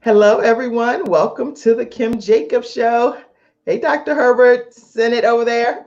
Hello, everyone. Welcome to the Kim Jacobs Show. Hey, Dr. Herbert, Senate over there.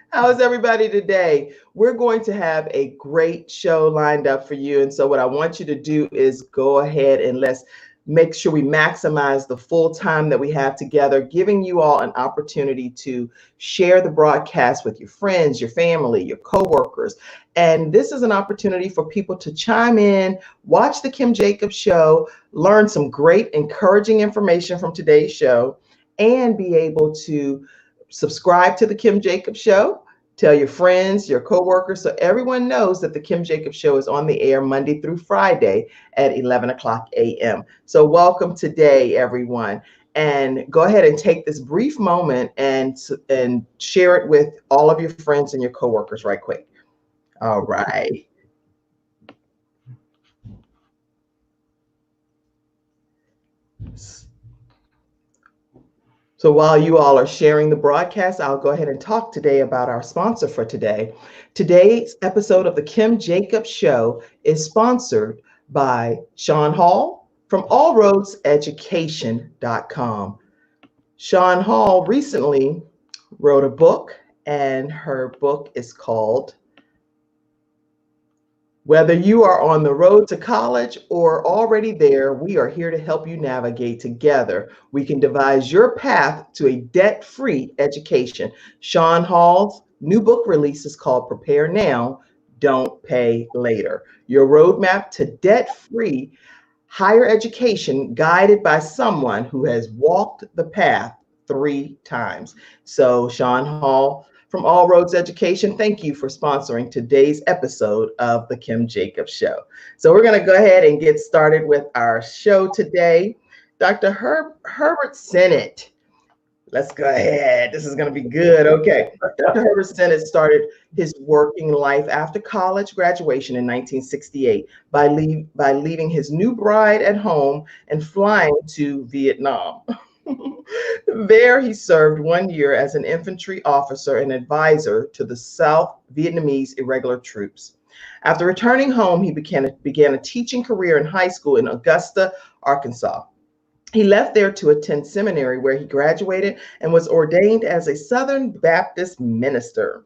How's everybody today? We're going to have a great show lined up for you. And so, what I want you to do is go ahead and let's make sure we maximize the full time that we have together, giving you all an opportunity to share the broadcast with your friends, your family, your coworkers. And this is an opportunity for people to chime in, watch the Kim Jacobs Show, learn some great, encouraging information from today's show, and be able to subscribe to the Kim Jacobs Show. Tell your friends, your coworkers, so everyone knows that the Kim Jacobs Show is on the air Monday through Friday at 11 o'clock a.m. So welcome today, everyone. And go ahead and take this brief moment and share it with all of your friends and your coworkers right quick. All right. So while you all are sharing the broadcast, I'll go ahead and talk today about our sponsor for today. Today's episode of the Kim Jacobs Show is sponsored by Sean Hall from allroadseducation.com. Sean Hall recently wrote a book, and her book is called Whether You Are on the Road to College or Already There, we are here to help you navigate together. We can devise your path to a debt-free education. Sean Hall's new book release is called Prepare Now, Don't Pay Later. Your roadmap to debt-free higher education guided by someone who has walked the path 3 times. So, Sean Hall from All Roads Education, thank you for sponsoring today's episode of the Kim Jacobs Show. So, we're going to go ahead and get started with our show today. Dr. Herbert Sennett. Let's go ahead. This is going to be good. Okay. Dr. Herbert Sennett started his working life after college graduation in 1968 by leaving his new bride at home and flying to Vietnam. There, he served 1 year as an infantry officer and advisor to the South Vietnamese irregular troops. After returning home, he began a teaching career in high school in Augusta, Arkansas. He left there to attend seminary where he graduated and was ordained as a Southern Baptist minister.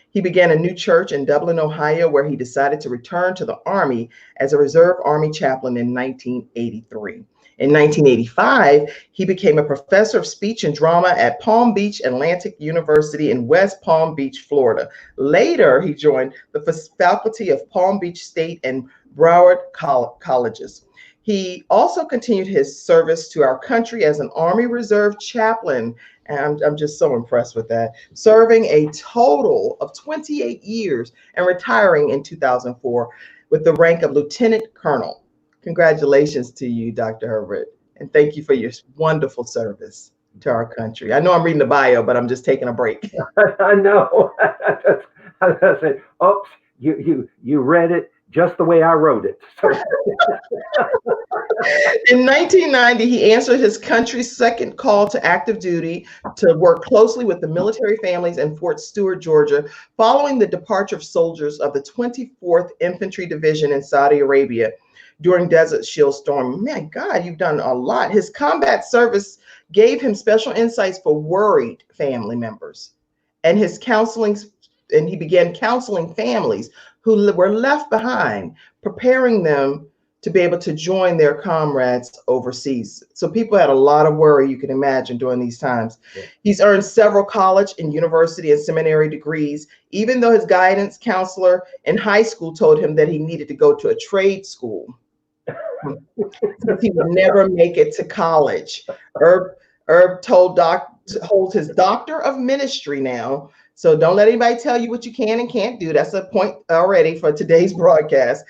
He began a new church in Dublin, Ohio, where he decided to return to the Army as a Reserve Army chaplain in 1983. In 1985, he became a professor of speech and drama at Palm Beach Atlantic University in West Palm Beach, Florida. Later, he joined the faculty of Palm Beach State and Broward colleges. He also continued his service to our country as an Army Reserve chaplain. And I'm just so impressed with that, serving a total of 28 years and retiring in 2004 with the rank of Lieutenant Colonel. Congratulations to you, Dr. Herbert, and thank you for your wonderful service to our country. I know I'm reading the bio, but I'm just taking a break. I know. I said, oops, you read it just the way I wrote it. So. In 1990, he answered his country's second call to active duty to work closely with the military families in Fort Stewart, Georgia, following the departure of soldiers of the 24th Infantry Division in Saudi Arabia during Desert Shield Storm. Man, God, you've done a lot. His combat service gave him special insights for worried family members, and he began counseling families who were left behind, preparing them to be able to join their comrades overseas. So people had a lot of worry, you can imagine, during these times. Yeah. He's earned several college and university and seminary degrees, even though his guidance counselor in high school told him that he needed to go to a trade school. Since he would never make it to college. Herb holds his doctor of ministry now. So don't let anybody tell you what you can and can't do. That's a point already for today's broadcast.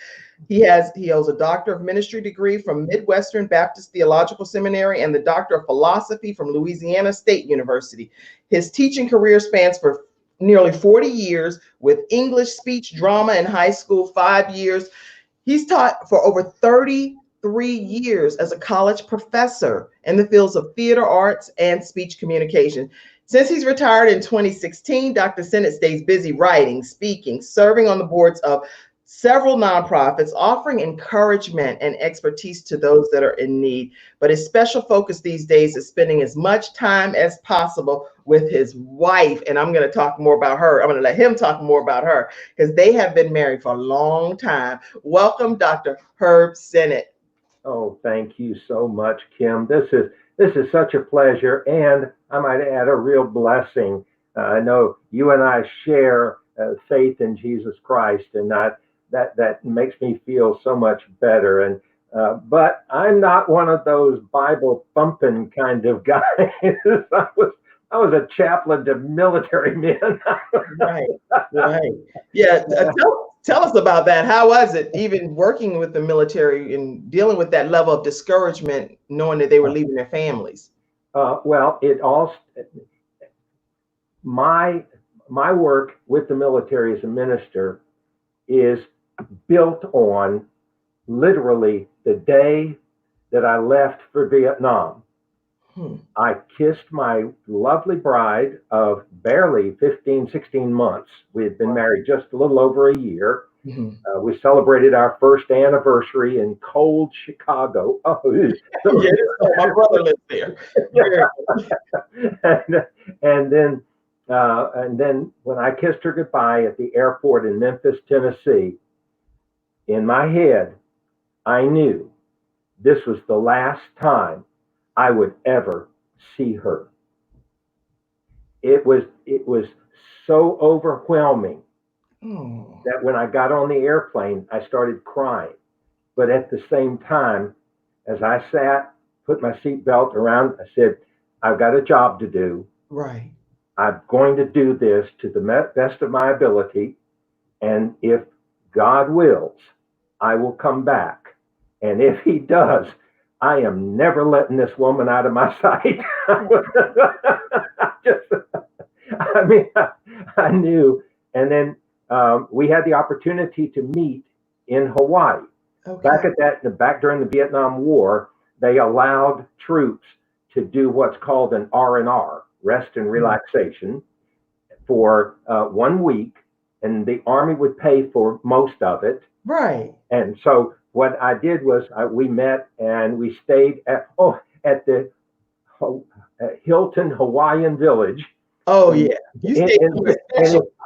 He holds a doctor of ministry degree from Midwestern Baptist Theological Seminary and the doctor of philosophy from Louisiana State University. His teaching career spans for nearly 40 years with English, speech, drama in high school, 5 years. He's taught for over 33 years as a college professor in the fields of theater arts and speech communication. Since he's retired in 2016, Dr. Sennett stays busy writing, speaking, serving on the boards of several nonprofits offering encouragement and expertise to those that are in need. But his special focus these days is spending as much time as possible with his wife. And I'm going to talk more about her. I'm going to let him talk more about her because they have been married for a long time. Welcome, Dr. Herb Sennett. Oh, thank you so much, Kim. This is such a pleasure, and I might add a real blessing. I know you and I share faith in Jesus Christ, and that makes me feel so much better. And but I'm not one of those Bible thumping kind of guys. I was a chaplain to military men. Right, right. Yeah, tell us about that. How was it, even working with the military and dealing with that level of discouragement, knowing that they were leaving their families? Well, my work with the military as a minister is built on literally the day that I left for Vietnam. I kissed my lovely bride of barely 15, 16 months. We had been married just a little over a year. We celebrated our first anniversary in cold Chicago. Oh, yeah, my brother lives there. and then when I kissed her goodbye at the airport in Memphis, Tennessee, in my head, I knew this was the last time I would ever see her. It was so overwhelming that when I got on the airplane, I started crying. But at the same time, as I sat, put my seatbelt around, I said, I've got a job to do. Right. I'm going to do this to the best of my ability. And if God wills, I will come back. And if he does, I am never letting this woman out of my sight. I knew. And then we had the opportunity to meet in Hawaii. Okay. Back during the Vietnam War, they allowed troops to do what's called an R&R, rest and relaxation, for 1 week, and the Army would pay for most of it. Right. And so what I did was we met and we stayed at the Hilton Hawaiian Village. Oh yeah, you stayed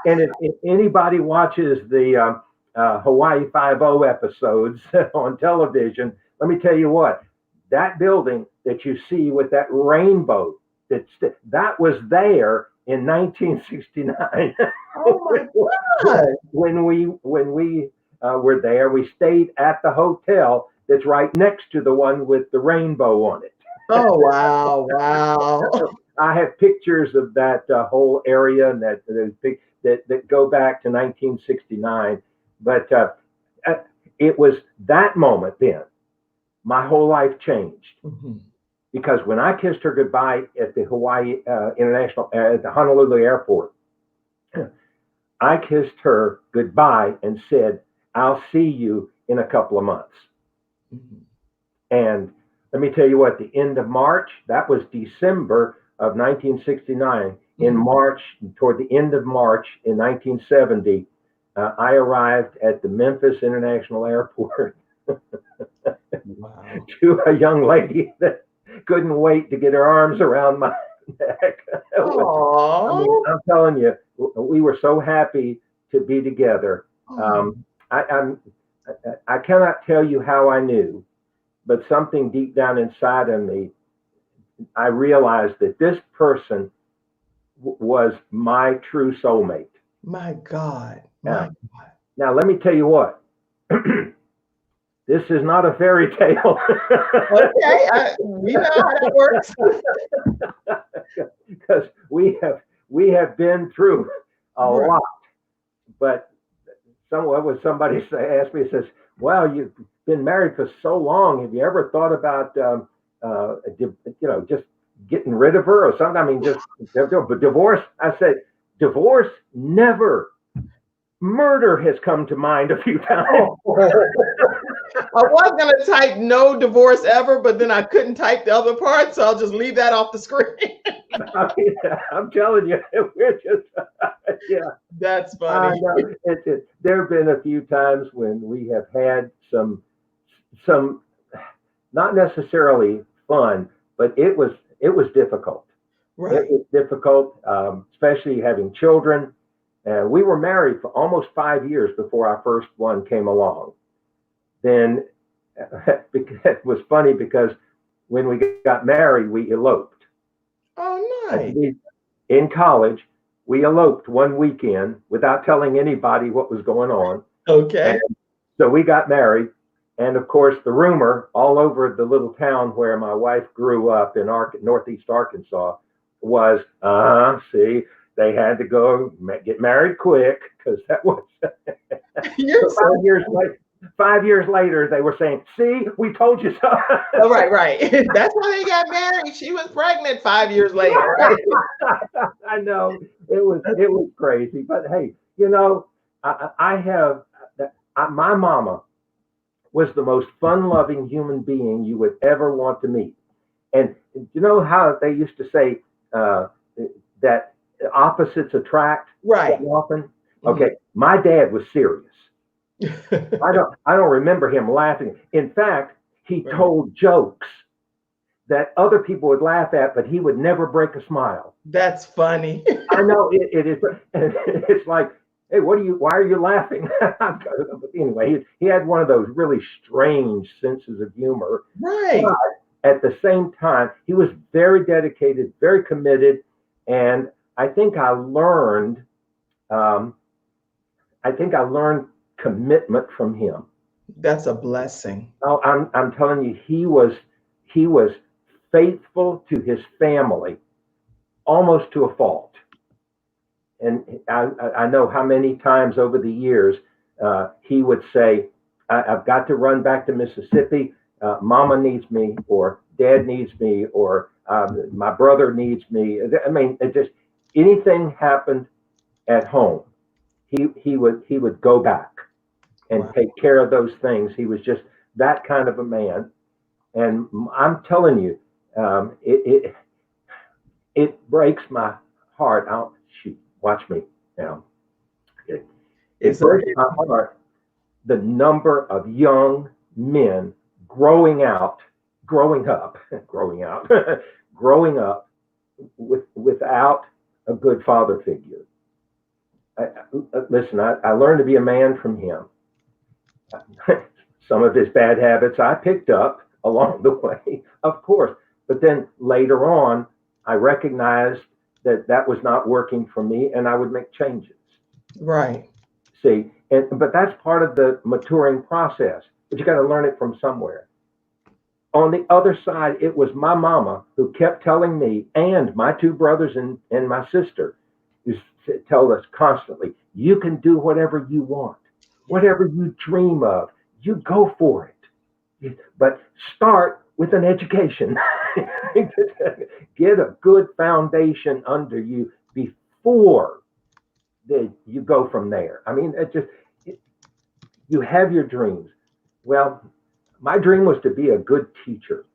and if anybody watches the Hawaii 5-0 episodes on television, let me tell you what, that building that you see with that rainbow, that was there in 1969. Oh my God! when we were there, we stayed at the hotel that's right next to the one with the rainbow on it. Oh wow, wow! I have pictures of that whole area and that go back to 1969. But it was that moment then, my whole life changed. Because when I kissed her goodbye at the Hawaii at the Honolulu airport, I kissed her goodbye and said, I'll see you in a couple of months. And let me tell you what, the end of March, that was December of 1969. In March, toward the end of March in 1970, I arrived at the Memphis International Airport to a young lady that couldn't wait to get her arms around my neck. I'm telling you, we were so happy to be together. I cannot tell you how I knew, but something deep down inside of me, I realized that this person was my true soulmate. My God. Now, let me tell you what. This is not a fairy tale. Okay, we know how that works. Because we have been through a lot. But somebody asked me, says, "Wow, you've been married for so long. Have you ever thought about just getting rid of her or something? I mean, just divorce?" I said, "Divorce? Never. Murder has come to mind a few times." I was gonna type no divorce ever, but then I couldn't type the other part, so I'll just leave that off the screen. I mean, I'm telling you, we're just, yeah. That's I funny. know. There have been a few times when we have had some not necessarily fun, but it was difficult. It Right. was difficult, especially having children. We were married for almost 5 years before our first one came along. Then it was funny because when we got married, we eloped. Oh, I nice. believe in college, we eloped one weekend without telling anybody what was going on. And Okay. so we got married. And of course, the rumor all over the little town where my wife grew up in Northeast Arkansas was, see, they had to go get married quick because that was You're so so 5 years funny. later. 5 years later, they were saying, "See, we told you so." Oh, right, right. That's why they got married. She was pregnant 5 years later, right? I know it was crazy, but hey, I have my mama was the most fun-loving human being you would ever want to meet. And you know how they used to say uh, that opposites attract so Right. often? Mhm. Okay, my dad was serious. I don't remember him laughing. In fact, he Right. told jokes that other people would laugh at, but he would never break a smile. That's funny. I know it is. It's like, hey, why are you laughing? But anyway, he had one of those really strange senses of humor. But Right. at the same time, he was very dedicated, very committed, and I think um, I learned commitment from him. That's a blessing. Oh, I'm telling you, he was faithful to his family almost to a fault. And I know how many times over the years he would say, "I've got to run back to Mississippi. Mama needs me, or Dad needs me, or my brother needs me." I mean, it just anything happened at home, he would go back and Wow. take care of those things. He was just that kind of a man. And I'm telling you, it breaks my heart. Shoot, watch me now. It It's breaks okay. my heart the number of young men growing up, growing out, growing up without a good father figure. Listen, I learned to be a man from him. Some of his bad habits I picked up along the way, of course. But then later on, I recognized that that was not working for me and I would make changes. Right. See, but that's part of the maturing process, but you got to learn it from somewhere. On the other side, it was my mama who kept telling me and my two brothers and my sister who tell us constantly, you can do whatever you want, whatever you dream of, you go for it. But start with an education. Get a good foundation under you before you go from there. I mean, you have your dreams. Well, my dream was to be a good teacher.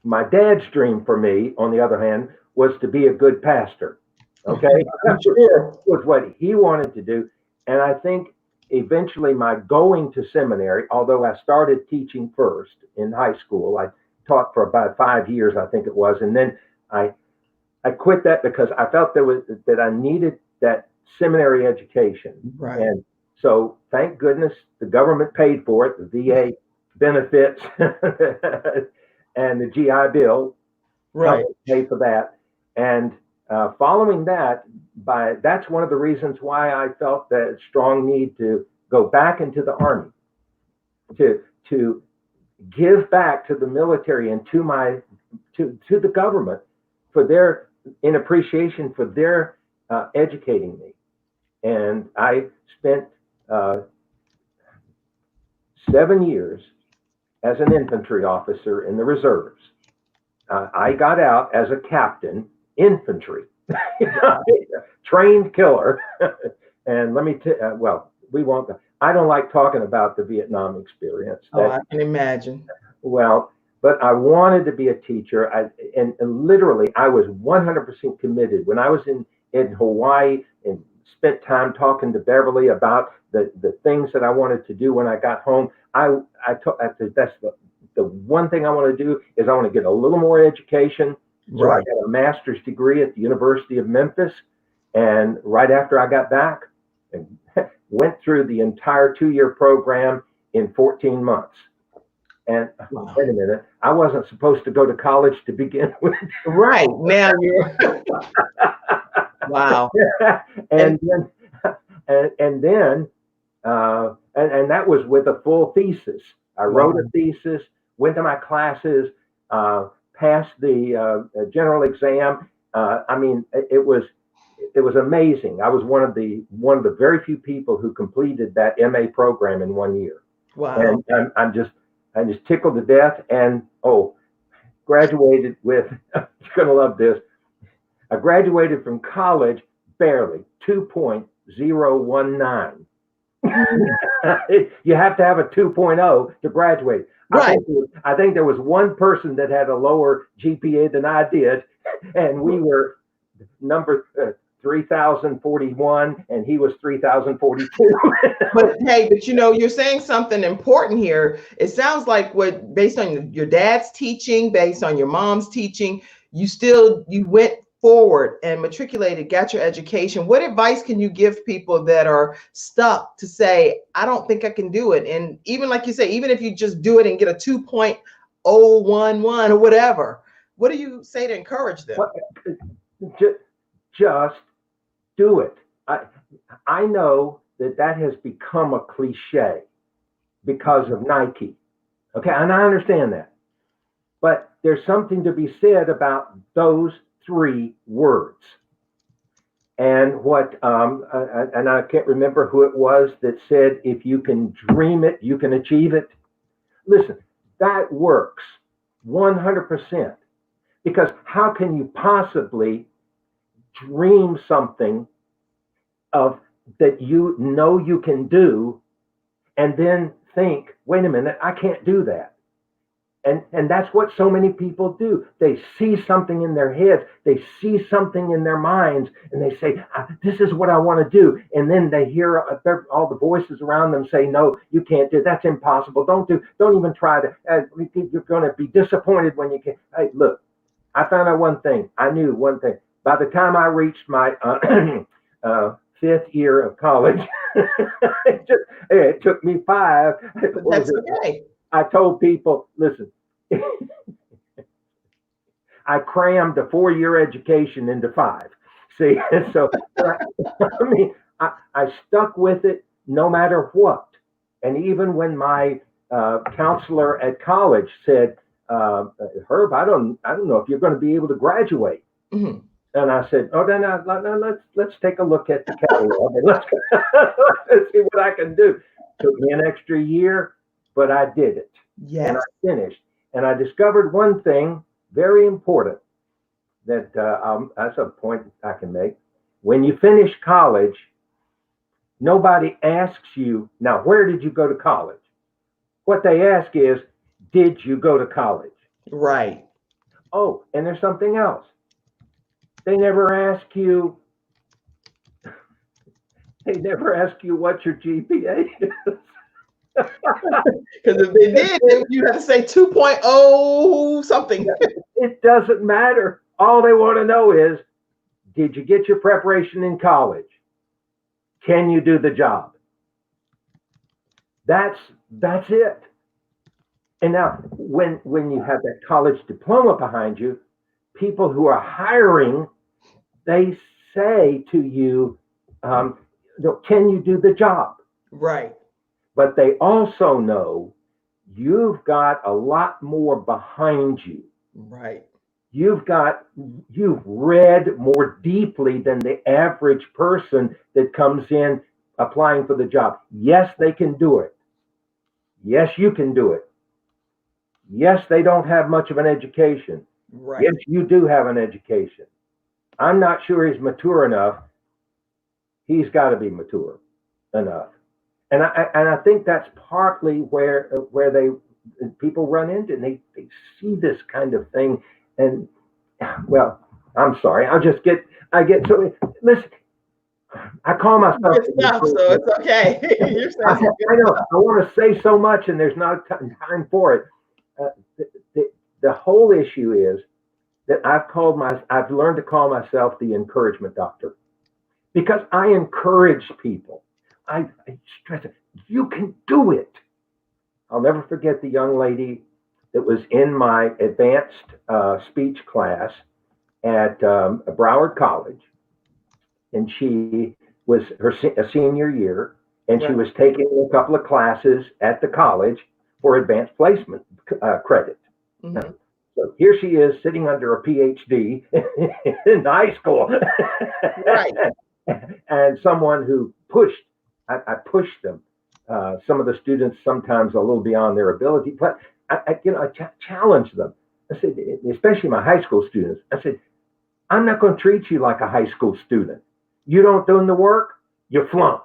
My dad's dream for me, on the other hand, was to be a good pastor. Okay, I'm sure. was what he wanted to do. And I think eventually my going to seminary, although I started teaching first in high school, I taught for about 5 years, I think it was. And then I, I quit that because I felt that I needed that seminary education. Right. And so thank goodness the government paid for it, the VA benefits and the GI Bill Right. helped pay for that. And following that, that's one of the reasons why I felt that strong need to go back into the Army to give back to the military and to the government for their in appreciation for their educating me. And I spent uh, 7 years as an infantry officer in the reserves. I got out as a captain infantry, trained killer. And let me well, we won't. I don't like talking about the Vietnam experience. Oh, I can imagine. Well, but I wanted to be a teacher. And literally, I was 100% committed. When I was in Hawaii and spent time talking to Beverly about the things that I wanted to do when I got home, I said, that's the one thing I want to do is I want to get a little more education. So I Right. got a master's degree at the University of Memphis. And right after I got back, and went through the entire 2 year program in 14 months. And Wow. wait a minute, I wasn't supposed to go to college to begin with. Right. Now you're wow. And and then, and that was with a full thesis. I wow. wrote a thesis, went to my classes, passed the general exam. I mean, it was amazing. I was one of the very few people who completed that MA program in 1 year, Wow. and I'm just tickled to death. And graduated with. You're gonna love this. I graduated from college barely 2.019. You have to have a 2.0 to graduate. Right. I think there was one person that had a lower GPA than I did, and we were number 3,041, and he was 3,042. But hey, but you're saying something important here. It sounds like based on your dad's teaching, based on your mom's teaching, you went forward and matriculated, got your education. What advice can you give people that are stuck to say, I don't think I can do it? And even like you say, even if you just do it and get a 2.011 or whatever, what do you say to encourage them? Just do it. I know that has become a cliche because of Nike. Okay, and I understand that. But there's something to be said about those three words. And and I can't remember who it was that said, if you can dream it, you can achieve it. Listen, that works 100%. Because how can you possibly dream something of that you can do, and then think, wait a minute, I can't do that. And that's what so many people do. They see something in their heads, they see something in their minds, and they say, this is what I want to do. And then they hear all the voices around them say, no, you can't do it. That's impossible. Don't even try to. You're going to be disappointed when you can't. Hey, look, I found out one thing. I knew one thing. By the time I reached my fifth year of college, it took me 5. But that's okay. I told people, listen, I crammed a 4 year education into 5. See, so I mean, I stuck with it no matter what. And even when my counselor at college said, Herb, I don't know if you're going to be able to graduate. Mm-hmm. And I said, oh, then let's take a look at the catalog and let's see what I can do. Took me an extra year, but I did it. Yes. And I finished. And I discovered one thing very important that that's a point I can make. When you finish college, nobody asks you, now, where did you go to college? What they ask is, did you go to college? Right. Oh, and there's something else. They never ask you what your GPA is. Because if they did, you have to say 2.0 something. It doesn't matter. All they want to know is, did you get your preparation in college? Can you do the job? That's it. And now, when you have that college diploma behind you, people who are hiring, they say to you, can you do the job? Right. But they also know you've got a lot more behind you. Right. You've read more deeply than the average person that comes in applying for the job. Yes, they can do it. Yes, you can do it. Yes, they don't have much of an education. Right. Yes, you do have an education. I'm not sure he's mature enough. He's got to be mature enough. And I think that's partly where they people run into, and they see this kind of thing. And well, I'm sorry, I get so listen. I call myself. Good stuff. So it's okay. You're I, saying some good I know stuff. I want to say so much, and there's not time for it. Uh, the whole issue is that I've learned to call myself the encouragement doctor because I encourage people. I stress it. You can do it. I'll never forget the young lady that was in my advanced speech class at Broward College, and she was a senior year, and she Right. was taking a couple of classes at the college for advanced placement credit. Hmm. So here she is sitting under a PhD in high school, Right. and someone who I pushed them. Some of the students sometimes a little beyond their ability, but I challenged them. I said, especially my high school students, I said, I'm not going to treat you like a high school student. You don't do the work, you flunk.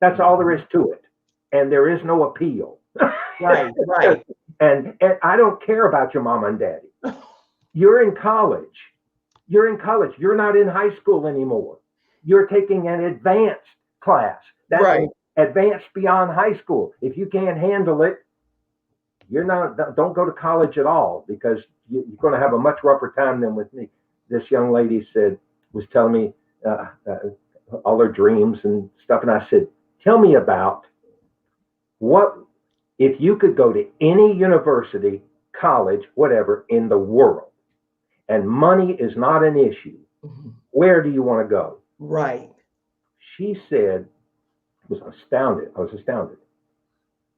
That's all there is to it. And there is no appeal. Right. Right. And I don't care about your mama and daddy. You're in college. You're in college. You're not in high school anymore. You're taking an advanced class. That's Right. advanced beyond high school. If you can't handle it, don't go to college at all because you're going to have a much rougher time than with me. This young lady was telling me all her dreams and stuff. And I said, tell me about what, if you could go to any university, college, whatever in the world, and money is not an issue, Mhm. where do you want to go? Right. She said, I was astounded.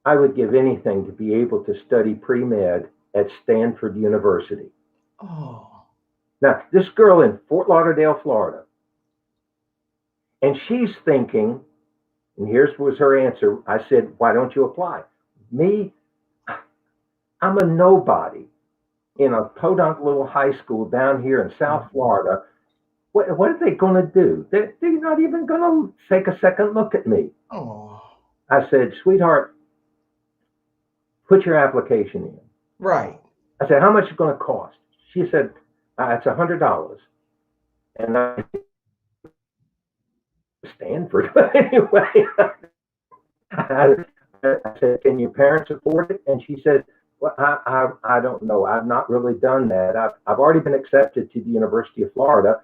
I would give anything to be able to study pre-med at Stanford University. Oh. Now, this girl in Fort Lauderdale, Florida, and she's thinking, and here's was her answer. I said, why don't you apply? Me, I'm a nobody in a podunk little high school down here in South Florida. What are they going to do? They're not even going to take a second look at me. Oh. I said, sweetheart, put your application in. Right. I said, how much is it going to cost? She said, it's $100. And I Stanford. Anyway, I said, can your parents afford it? And she said, well, I don't know. I've not really done that. I've already been accepted to the University of Florida,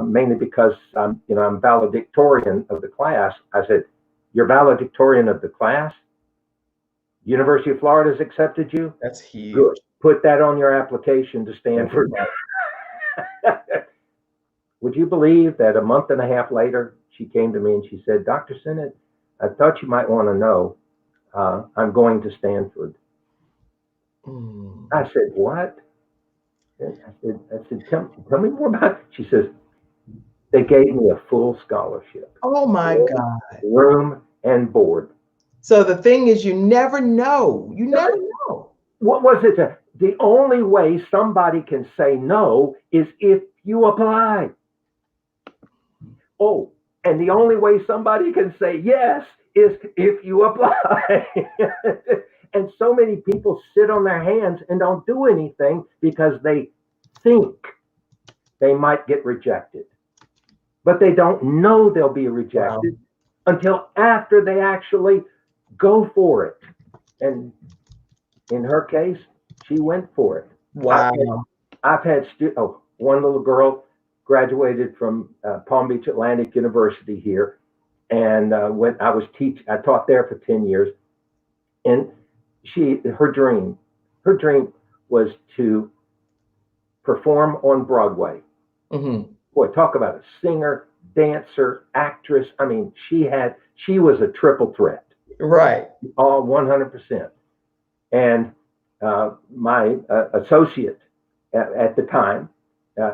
mainly because I'm valedictorian of the class. I said, you're valedictorian of the class? University of Florida has accepted you? That's huge. Good. Put that on your application to Stanford. Would you believe that a month and a half later, she came to me and she said, Dr. Sinnott, I thought you might want to know, I'm going to Stanford. Mm. I said, what? I said, tell me more about it. She says, they gave me a full scholarship. Oh my God. Room and board. So the thing is, you never know. You never know. What was it? The only way somebody can say no is if you apply. Oh, and the only way somebody can say yes is if you apply. And so many people sit on their hands and don't do anything because they think they might get rejected. But they don't know they'll be rejected until after they actually go for it. And in her case, she went for it. Wow. I've had one little girl graduated from Palm Beach Atlantic University here, and when I taught there for 10 years, and her dream was to perform on Broadway. Mm-hmm. Boy, talk about a singer, dancer, actress. I mean, she was a triple threat. Right. All 100%. And my associate at the time,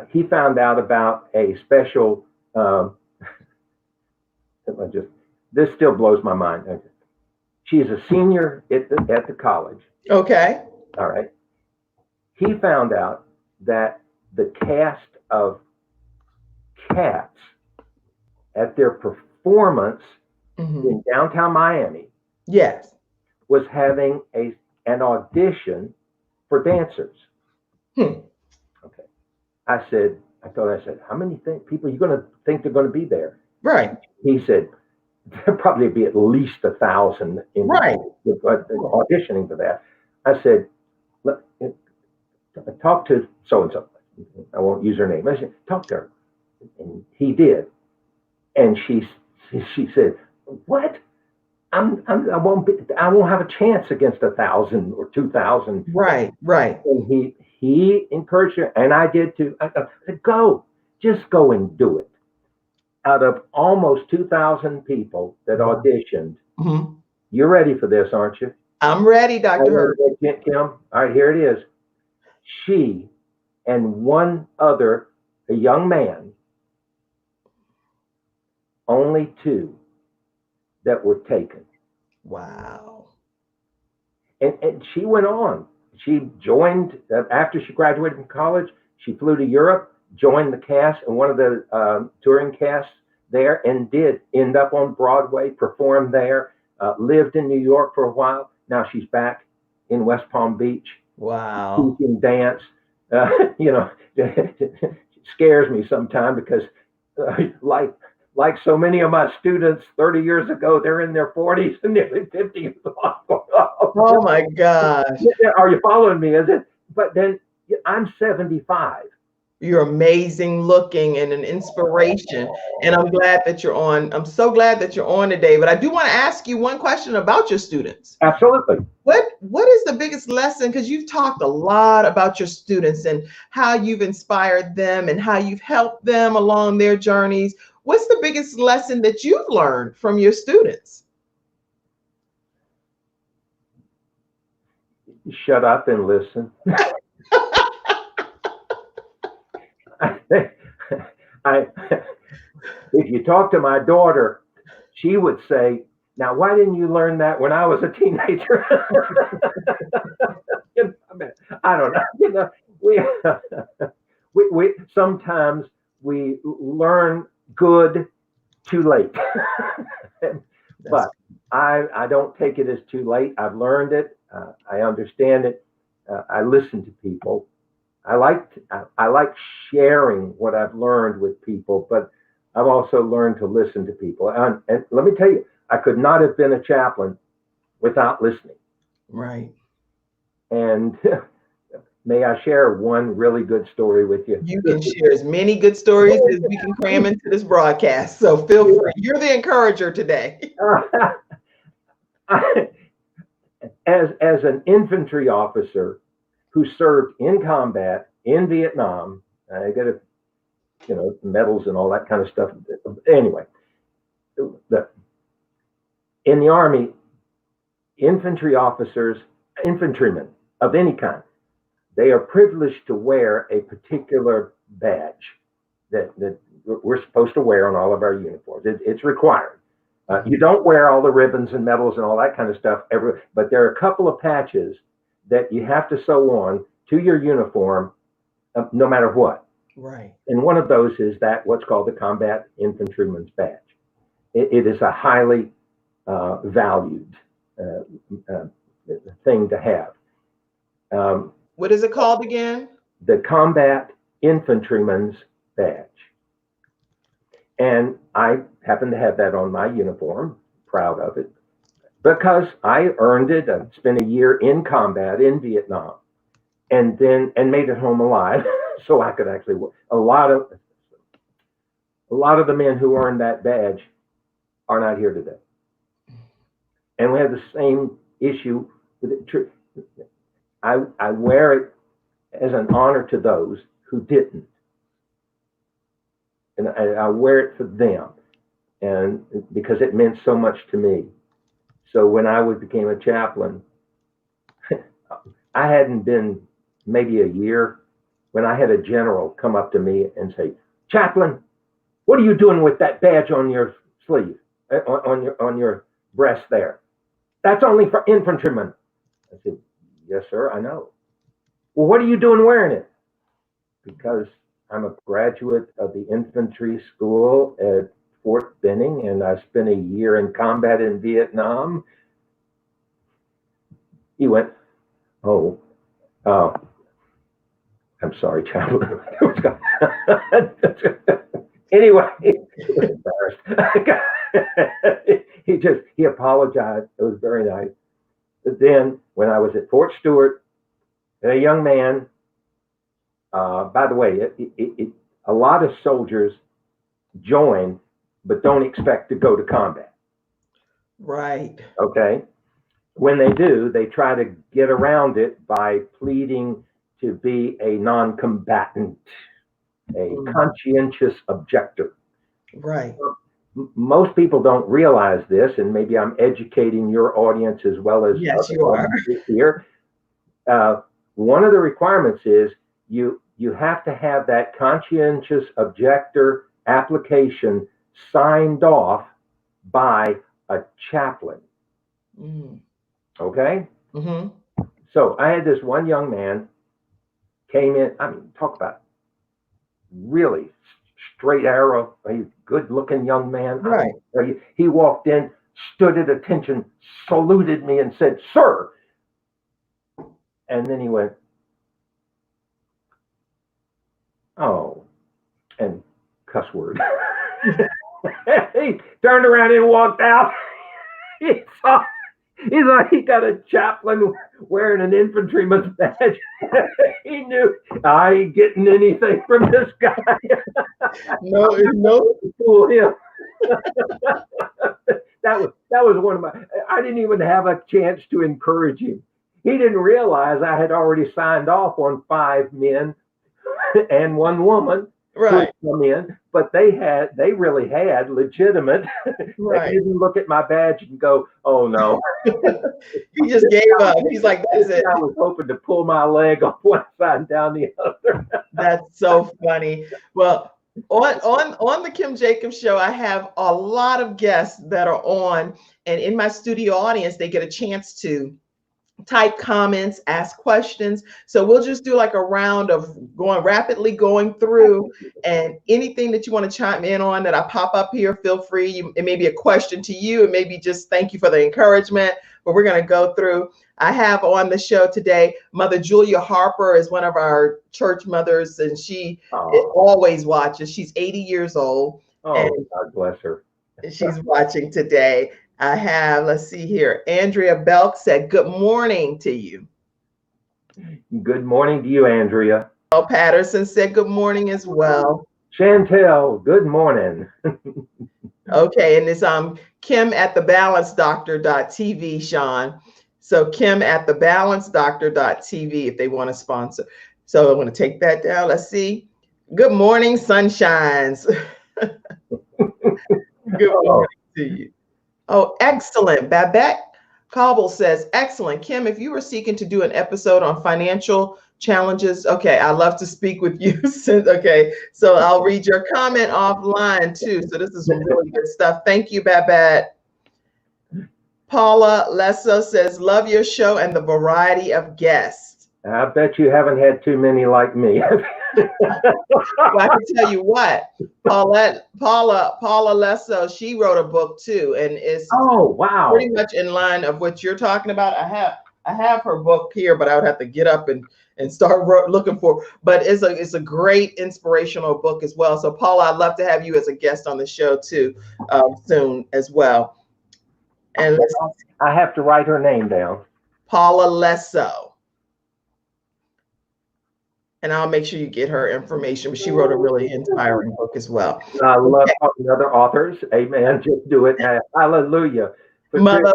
he found out about a special, this still blows my mind. She's a senior at the college. Okay. All right. He found out that the cast of Cats at their performance in downtown Miami Yes. was having an audition for dancers. Hmm. Okay. I told her, I said, how many people are you going to think they're going to be there? Right. He said, there'll probably be at least 1,000 Right. individuals auditioning for that. I said, talk to so and so. I won't use her name. I said, talk to her. And he did. And she said, what? I won't have a chance against 1,000 or 2,000. Right. Right. And he encouraged her, and I did too. I said, go, just go and do it. Out of almost 2,000 people that auditioned, Mhm. you're ready for this, aren't you? I'm ready, Dr. Hurd. Kim. All right, here it is. She and one other, a young man, only two that were taken. Wow. And she went on. She joined, after she graduated from college, she flew to Europe, joined the cast and one of the touring casts there, and did end up on Broadway, performed there, lived in New York for a while. Now she's back in West Palm Beach Wow. teaching dance. You know, it scares me sometimes because, like so many of my students 30 years ago, they're in their 40s and nearly 50. Oh my gosh. Are you following me? Is it? But then I'm 75. You're amazing looking and an inspiration. And I'm glad that you're on. I'm so glad that you're on today. But I do want to ask you one question about your students. Absolutely. What is the biggest lesson? Because you've talked a lot about your students and how you've inspired them and how you've helped them along their journeys. What's the biggest lesson that you've learned from your students? Shut up and listen. I, if you talk to my daughter, she would say, now, why didn't you learn that when I was a teenager? I don't know. We sometimes we learn good too late. But I don't take it as too late. I've learned it. I understand it. I listen to people. I like sharing what I've learned with people, but I've also learned to listen to people. And let me tell you, I could not have been a chaplain without listening. Right. And may I share one really good story with you? You can share as many good stories as we can cram into this broadcast. So feel free. You're the encourager today. As an infantry officer who served in combat in Vietnam, I got medals and all that kind of stuff. Anyway, in the Army, infantrymen of any kind, they are privileged to wear a particular badge that we're supposed to wear on all of our uniforms. It's required. You don't wear all the ribbons and medals and all that kind of stuff but there are a couple of patches that you have to sew on to your uniform, no matter what. Right. And one of those is what's called the Combat Infantryman's Badge. It is a highly valued thing to have. What is it called again? The Combat Infantryman's Badge. And I happen to have that on my uniform, proud of it, because I earned it. I spent a year in combat in Vietnam and made it home alive. So I could actually work. A lot of the men who earned that badge are not here today. And we have the same issue with it. I wear it as an honor to those who didn't. And I wear it for them, and because it meant so much to me. So when I became a chaplain, I hadn't been maybe a year when I had a general come up to me and say, "Chaplain, what are you doing with that badge on your sleeve, on your breast there? That's only for infantrymen." I said, "Yes, sir, I know." "Well, what are you doing wearing it?" "Because I'm a graduate of the infantry school at Fort Benning, and I spent a year in combat in Vietnam, He went, oh, I'm sorry, Chaplain. Anyway, he was embarrassed. He apologized. It was very nice. But then when I was at Fort Stewart, a young man, by the way, a lot of soldiers join, but don't expect to go to combat. Right. Okay. When they do, they try to get around it by pleading to be a non-combatant, a conscientious objector. Right. Most people don't realize this, and maybe I'm educating your audience as well as yes, you are here. One of the requirements is you have to have that conscientious objector application signed off by a chaplain. Okay? So I had this one young man came in. I mean, talk about really straight arrow, a good looking young man. Right. He walked in, stood at attention, saluted me and said, "Sir." And then he went, "Oh," and cuss word. He turned around and walked out. He thought he got a chaplain wearing an infantryman's badge. He knew I ain't getting anything from this guy. No. Fool him. That was one of my. I didn't even have a chance to encourage him. He didn't realize I had already signed off on 5 men and 1 woman. Right. Come in, but they really had legitimate. Right. They didn't look at my badge and go, "Oh no." He just gave up. He's like, "That's it." I was hoping to pull my leg off one side and down the other. That's so funny. Well, on the Kim Jacobs Show, I have a lot of guests that are on, and in my studio audience, they get a chance to type comments, ask questions. So we'll just do like a round of rapidly going through, and anything that you want to chime in on that I pop up here, feel free. It may be a question to you, it may be just thank you for the encouragement, but we're going to go through. I have on the show today, Mother Julia Harper is one of our church mothers, and she always watches. She's 80 years old. Oh, God bless her. She's watching today. I have, let's see here, Andrea Belk said, "Good morning to you." Good morning to you, Andrea. Paul Patterson said, "Good morning" as well. Chantel, good morning. Okay, and it's Kim at thebalancedoctor.tv, Sean. So Kim at thebalancedoctor.tv if they want to sponsor. So I'm going to take that down. Let's see. Good morning, sunshines. Good morning to you. Oh, excellent. Babette Cobble says, "Excellent. Kim, if you were seeking to do an episode on financial challenges," okay, I'd love to speak with you. Okay, so I'll read your comment offline too. So this is some really good stuff. Thank you, Babette. Paula Lesso says, "Love your show and the variety of guests." I bet you haven't had too many like me. Well, I can tell you what, Paula Lesso, she wrote a book too, and it's pretty much in line of what you're talking about. I have her book here, but I would have to get up and start looking for. But it's a great inspirational book as well. So Paula, I'd love to have you as a guest on the show too soon as well. And I have to write her name down. Paula Lesso. And I'll make sure you get her information. But she wrote a really inspiring book as well. I love other authors. Amen. Just do it. Hallelujah. Mother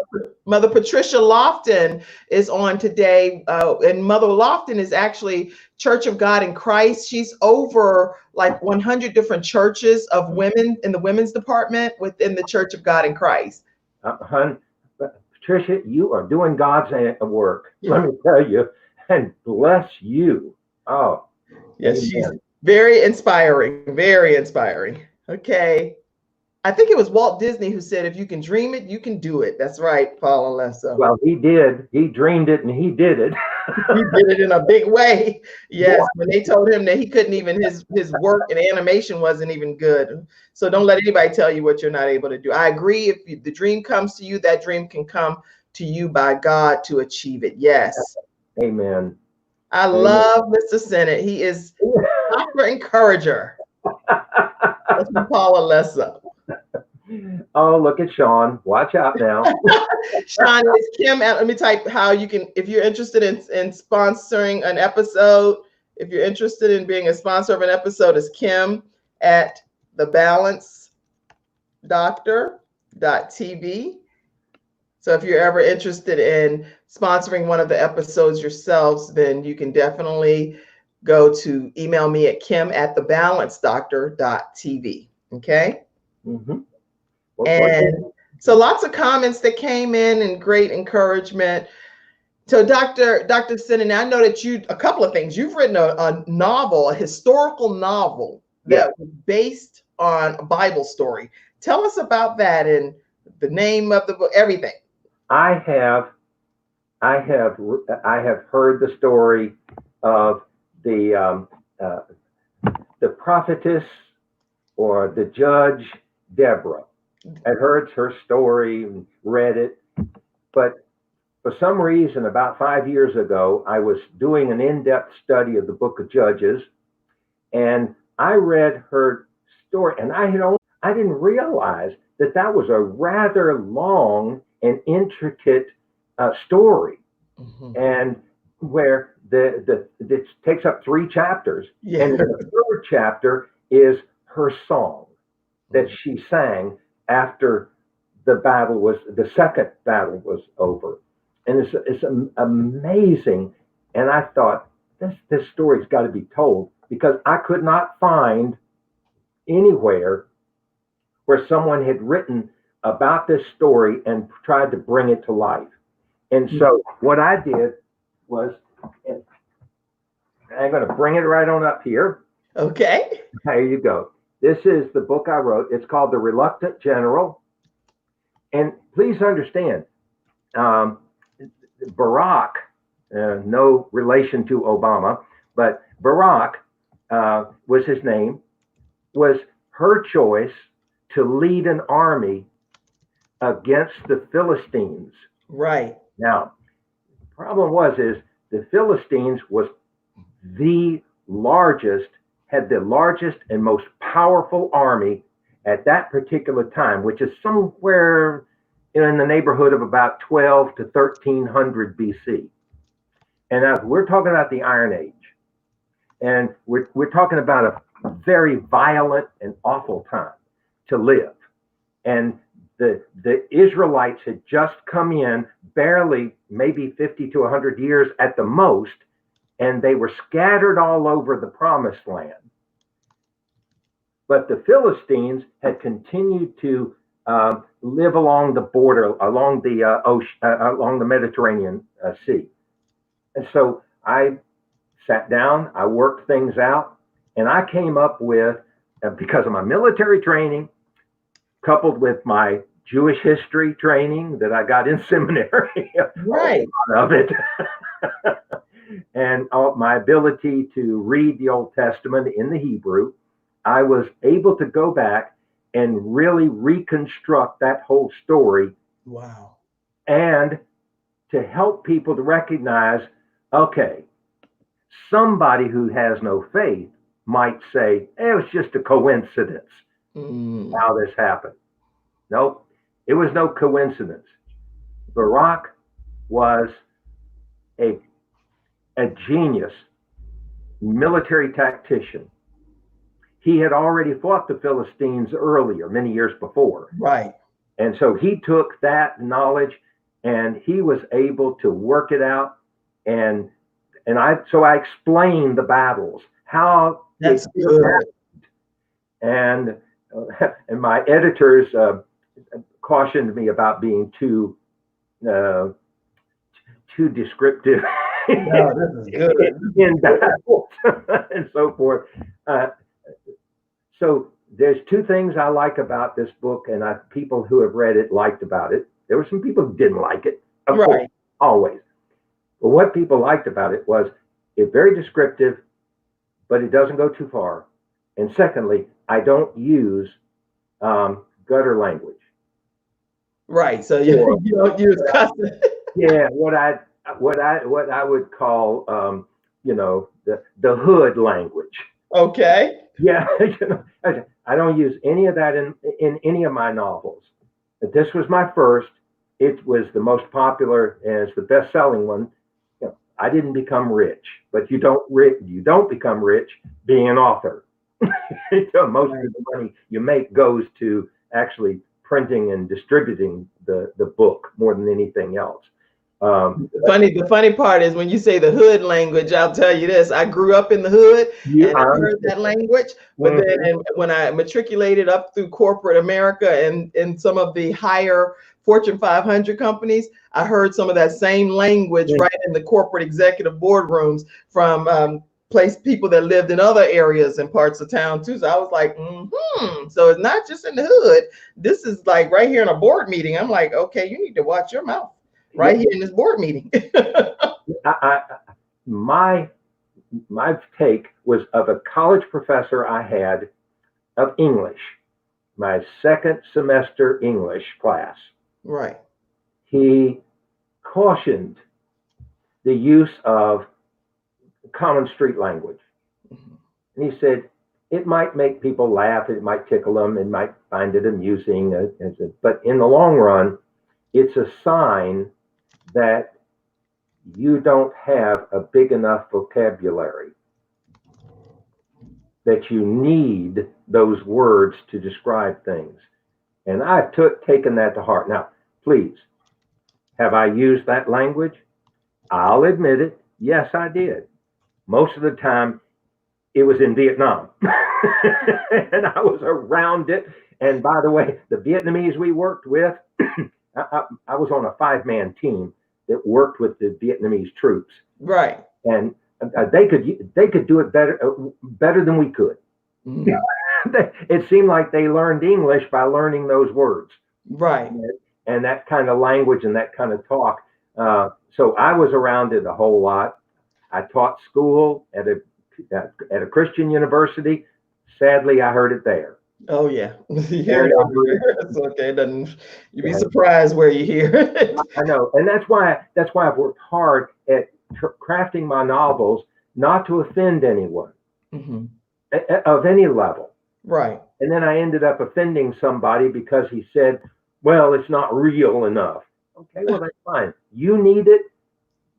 Patricia Lofton is on today. And Mother Lofton is actually Church of God in Christ. She's over like 100 different churches of women in the women's department within the Church of God in Christ. Patricia, you are doing God's work. Let me tell you, and bless you. Oh, yes, she's very inspiring, very inspiring. Okay. I think it was Walt Disney who said, "If you can dream it, you can do it." That's right, Paula Lesso. Well, he did. He dreamed it and he did it. He did it in a big way. Yes, when they told him that he couldn't even, his work and animation wasn't even good. So don't let anybody tell you what you're not able to do. I agree. If the dream comes to you, that dream can come to you by God to achieve it. Yes. Amen. I love Mr. Sennett. He is Dr. Encourager. That's what Paul Alessa. Oh, look at Sean. Watch out now. Sean, it's Kim. Let me type how you can, if you're interested in sponsoring an episode, if you're interested in being a sponsor of an episode, it's Kim at thebalancedoctor.tv. So if you're ever interested in sponsoring one of the episodes yourselves, then you can definitely go to email me at kim@thebalancedoctor.tv. Okay. Mm-hmm. And so lots of comments that came in and great encouragement. So Dr. Sennett, I know that a couple of things. You've written a novel, a historical novel that was based on a Bible story. Tell us about that and the name of the book, everything. I have heard the story of the prophetess or the judge Deborah. I heard her story and read it, but for some reason, about 5 years ago, I was doing an in-depth study of the book of Judges, and I read her story, and I didn't realize that was a rather long and intricate story, and where it takes up 3 chapters, and the 3rd chapter is her song that she sang after the second battle was over. And it's amazing. And I thought, this story's got to be told, because I could not find anywhere where someone had written about this story and tried to bring it to life. And so what I did was, I'm going to bring it right on up here. Okay. There you go. This is the book I wrote. It's called The Reluctant General. And please understand, Barack, no relation to Obama, but Barack was his name, was her choice to lead an army against the Philistines. Right. Now, the problem is the Philistines had the largest and most powerful army at that particular time, which is somewhere in the neighborhood of about 12 to 1300 BC. And now we're talking about the Iron Age. And we're talking about a very violent and awful time to live. And the Israelites had just come in, barely, maybe 50 to 100 years at the most, and they were scattered all over the Promised Land. But the Philistines had continued to live along the border, along the ocean, along the Mediterranean Sea. And so I sat down, I worked things out, and I came up with, because of my military training, coupled with my Jewish history training that I got in seminary, right, a lot of it, and my ability to read the Old Testament in the Hebrew, I was able to go back and really reconstruct that whole story. Wow. And to help people to recognize, okay, somebody who has no faith might say, it was just a coincidence how this happened. Nope, it was no coincidence. Barack was a genius military tactician. He had already fought the Philistines earlier, many years before. Right. And so he took that knowledge and he was able to work it out. And I explained the battles, how that's good. And my editors cautioned me about being too descriptive. No, this is good. In battles and so forth. So there's 2 things I like about this book, and people who have read it liked about it. There were some people who didn't like it, of course, always. But what people liked about it was it's very descriptive, but it doesn't go too far. And secondly, I don't use gutter language. Right. So or you don't use cussing. yeah, what I would call the hood language. Okay. Yeah, I don't use any of that in any of my novels. But this was my first. It was the most popular and it's the best-selling one. I didn't become rich, but you don't become rich being an author. Most Right. of the money you make goes to actually printing and distributing the book more than anything else. But The funny part is when you say the hood language, I'll tell you this. I grew up in the hood you, and I I heard understand. that language, but then Mhm. when I matriculated up through corporate America and in some of the higher Fortune 500 companies, I heard some of that same language right in the corporate executive boardrooms from place people that lived in other areas and parts of town too. So I was like, so it's not just in the hood. This is like right here in a board meeting. I'm like, okay, you need to watch your mouth Yeah, right here in this board meeting. I, my take was of a college professor I had of English, my second semester English class. Right. He cautioned the use of common street language. Mhm. And he said, it might make people laugh, it might tickle them, it might find it amusing, but in the long run, it's a sign that you don't have a big enough vocabulary, that you need those words to describe things. And I've taken that to heart. Now, please, have I used that language? I'll admit it. Yes, I did. Most of the time, it was in Vietnam. And I was around it. And by the way, the Vietnamese we worked with, I was on a 5-man team that worked with the Vietnamese troops. Right. And they could do it better than we could. Mhm. It seemed like they learned English by learning those words Right. and that kind of language and that kind of talk. So I was around it a whole lot. I taught school at a Christian university. Sadly, I heard it there. Oh yeah. You hear And it I heard it. everywhere. It's okay. It doesn't you'd be Yeah, surprised where you hear it. I know, and that's why I've worked hard at crafting my novels not to offend anyone Mhm. of any level. Right. And then I ended up offending somebody because he said, "Well, it's not real enough." Okay, well that's fine. You need it,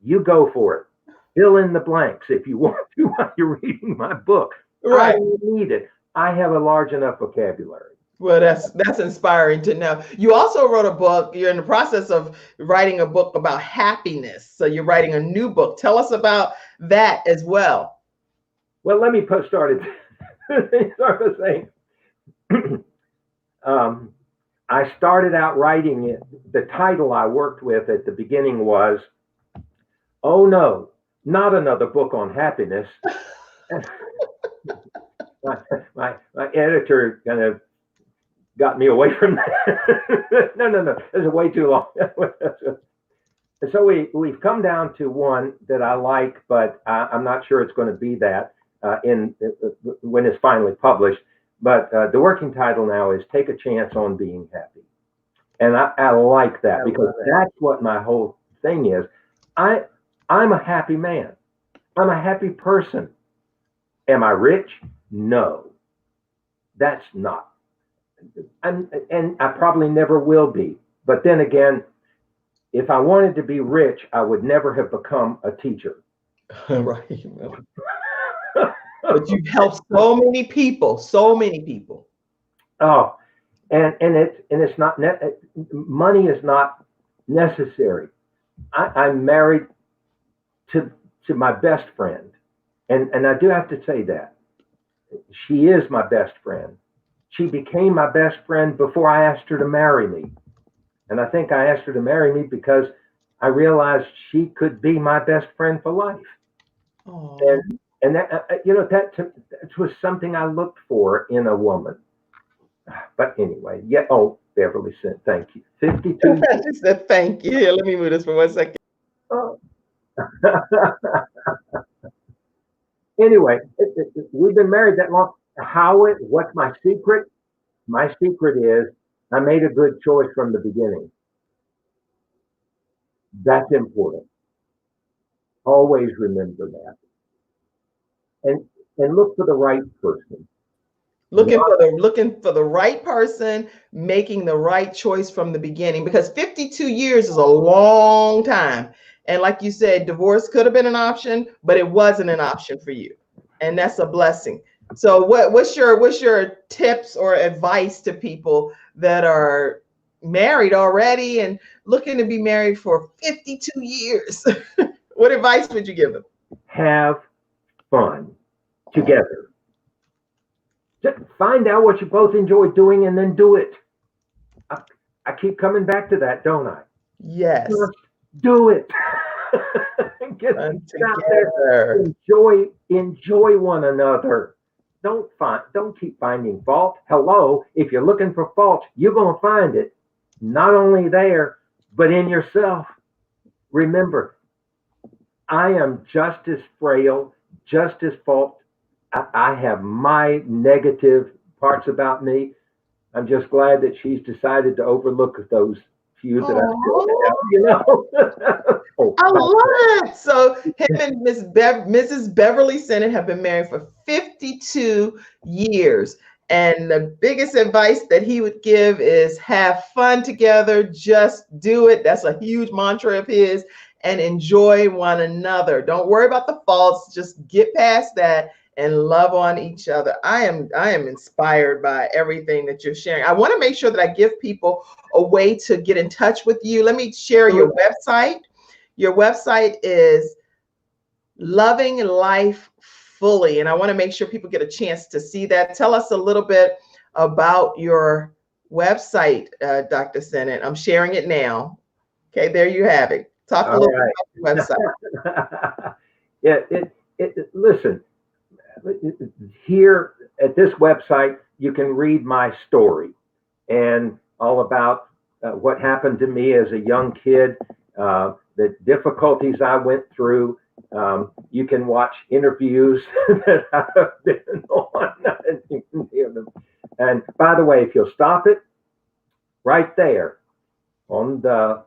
you go for it. Fill in the blanks if you want to while you're reading my book. I Right. don't need it. I have a large enough vocabulary. Well, that's inspiring to know. You also wrote a book. You're in the process of writing a book about happiness. So you're writing a new book. Tell us about that as well. Well, let me start by saying, I started out writing it. The title I worked with at the beginning was, "Oh no, not another book on happiness." My editor kind of got me away from that. No, this is way too long. So we've come down to one that I like, but I'm not sure it's going to be that in when it's finally published. But the working title now is "Take a Chance on Being Happy," and I like that I because love that. that's what my whole thing is. I I'm a happy man. I'm a happy person. Am I rich? No, that's not. And I probably never will be. But then again, if I wanted to be rich, I would never have become a teacher. Right. But you've helped so many people, so many people. Oh, and it's not money is not necessary. I'm married to my best friend, and I do have to say that she is my best friend. She became my best friend before I asked her to marry me, and I think I asked her to marry me because I realized she could be my best friend for life. Oh, And that that was something I looked for in a woman. But anyway, yeah. Oh, Beverly said thank you. 52. she said thank you. Here, let me move this for 1 second. Oh. Anyway, we've been married that long. What's my secret? My secret is I made a good choice from the beginning. That's important. Always remember that. And look for the right person. Looking for the right person, making the right choice from the beginning, because 52 years is a long time. And like you said, divorce could have been an option, but it wasn't an option for you. And that's a blessing. So what's your tips or advice to people that are married already and looking to be married for 52 years? What advice would you give them? Have fun together. Just find out what you both enjoy doing and then do it. I keep coming back to that, don't I? Yes. Just do it. Get Fun out there. together. Enjoy one another. Don't keep finding fault. Hello, if you're looking for fault, you're gonna find it. Not only there, but in yourself. Remember, I am just as frail, just as fault. I have my negative parts about me. I'm just glad that she's decided to overlook those few that I still have, you know. Oh, I love it. So him and Mrs. Beverly Sennett have been married for 52 years. And the biggest advice that he would give is have fun together, just do it. That's a huge mantra of his, and enjoy one another. Don't worry about the faults, just get past that and love on each other. I am inspired by everything that you're sharing. I want to make sure that I give people a way to get in touch with you. Let me share your website. Your website is Loving Life Fully, and I want to make sure people get a chance to see that. Tell us a little bit about your website, Dr. Sennett. I'm sharing it now. Okay, there you have it. Talk a little bit about your website. Listen, here at this website, you can read my story and all about what happened to me as a young kid, the difficulties I went through. You can watch interviews that I've been on, and you can hear them. And by the way, if you'll stop it, right there on the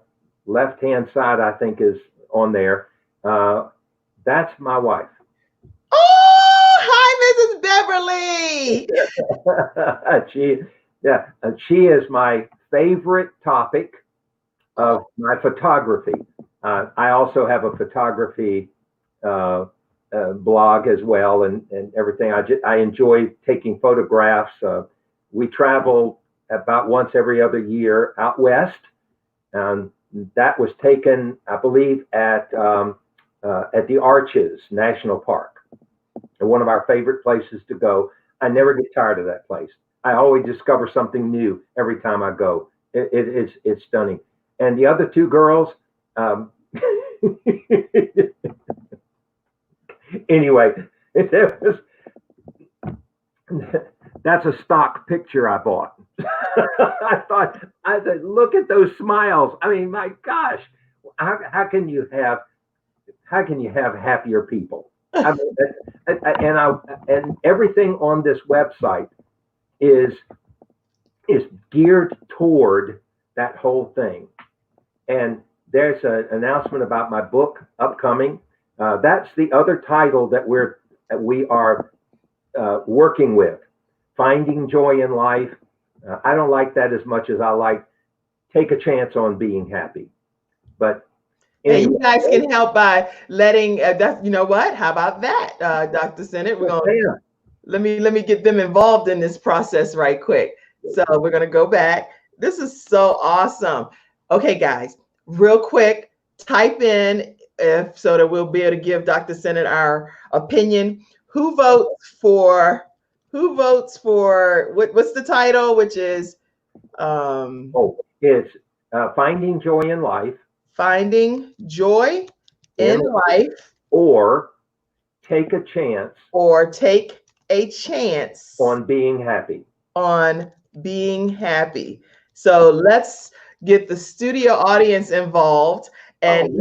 left-hand side, I think is on there. That's my wife. Oh, hi, Mrs. Beverly. She is my favorite topic of my photography. I also have a photography blog as well, and everything. I enjoy taking photographs. We travel about once every other year out west, and that was taken, I believe, at the Arches National Park, and one of our favorite places to go. I never get tired of that place. I always discover something new every time I go. It's stunning. And the other two girls, anyway, that's a stock picture I bought. I said, look at those smiles. I mean, my gosh, how can you have happier people? I mean, and everything on this website is geared toward that whole thing. And there's an announcement about my book upcoming. That's the other title that we are working with, Finding Joy in Life. I don't like that as much as I like Take a Chance on Being Happy. But anyway, you guys can help by letting you know what? How about that, Dr. Sennett? We're gonna let me get them involved in this process right quick. So we're gonna go back. This is so awesome. Okay, guys, real quick, type in so that we'll be able to give Dr. Sennett our opinion. Who votes for what's the title, which is it's Finding Joy in Life. Finding Joy in Life, or Take a Chance. Or Take a Chance on Being Happy. On Being Happy. So let's get the studio audience involved. And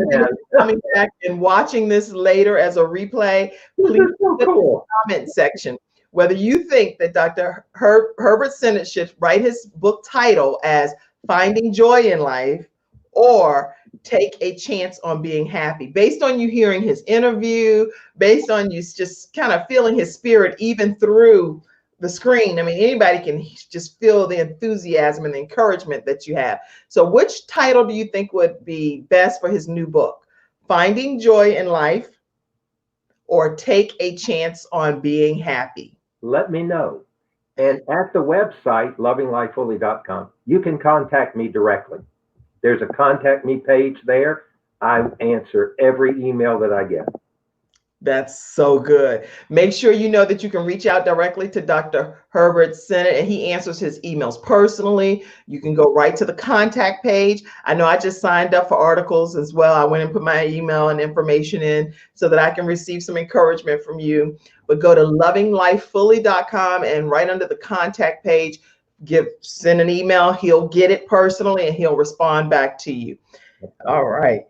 coming back and watching this later as a replay, please put in the comment section whether you think that Dr. Herbert Sennett should write his book title as Finding Joy in Life or take a chance on being happy. Based on you hearing his interview, based on you just kind of feeling his spirit even through the screen. I mean, anybody can just feel the enthusiasm and the encouragement that you have. So which title do you think would be best for his new book? Finding Joy in Life or Take a Chance on Being Happy? Let me know. And at the website, lovinglifefully.com, you can contact me directly. There's a contact me page there. I answer every email that I get. That's so good. Make sure you know that you can reach out directly to Dr. Herbert Sennett, and he answers his emails personally. You can go right to the contact page. I know I just signed up for articles as well. I went and put my email and information in so that I can receive some encouragement from you. But go to lovinglifefully.com, and right under the contact page, send an email. He'll get it personally and he'll respond back to you. All right.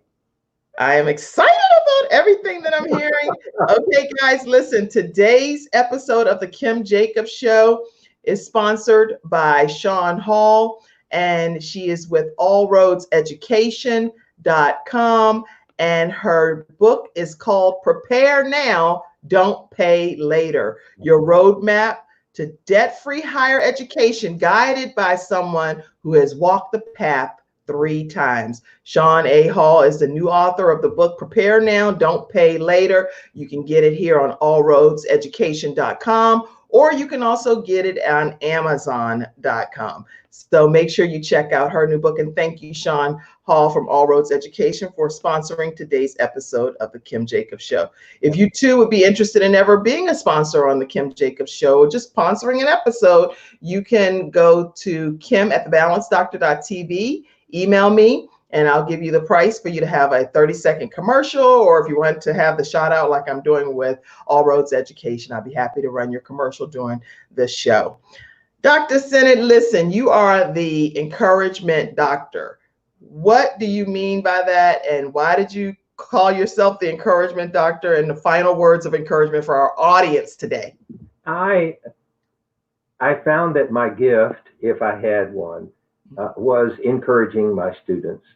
I am excited about everything that I'm hearing. Okay, guys, listen, today's episode of the Kim Jacobs Show is sponsored by Shawn Hall, and she is with allroadseducation.com, and her book is called Prepare Now, Don't Pay Later, Your Roadmap to Debt-Free Higher Education, guided by someone who has walked the path 3 times. Shawn A. Hall is the new author of the book Prepare Now, Don't Pay Later. You can get it here on allroadseducation.com, or you can also get it on amazon.com. So make sure you check out her new book. And thank you, Shawn Hall from All Roads Education, for sponsoring today's episode of the Kim Jacobs Show. If you too would be interested in ever being a sponsor on the Kim Jacobs Show, or just sponsoring an episode, you can go to kim@thebalancedoctor.tv. Email me and I'll give you the price for you to have a 30-second commercial, or if you want to have the shout out like I'm doing with All Roads Education, I'll be happy to run your commercial during this show. Dr. Sennett, listen, you are the encouragement doctor. What do you mean by that, and why did you call yourself the encouragement doctor? And the final words of encouragement for our audience today. I found that my gift, if I had one, was encouraging my students.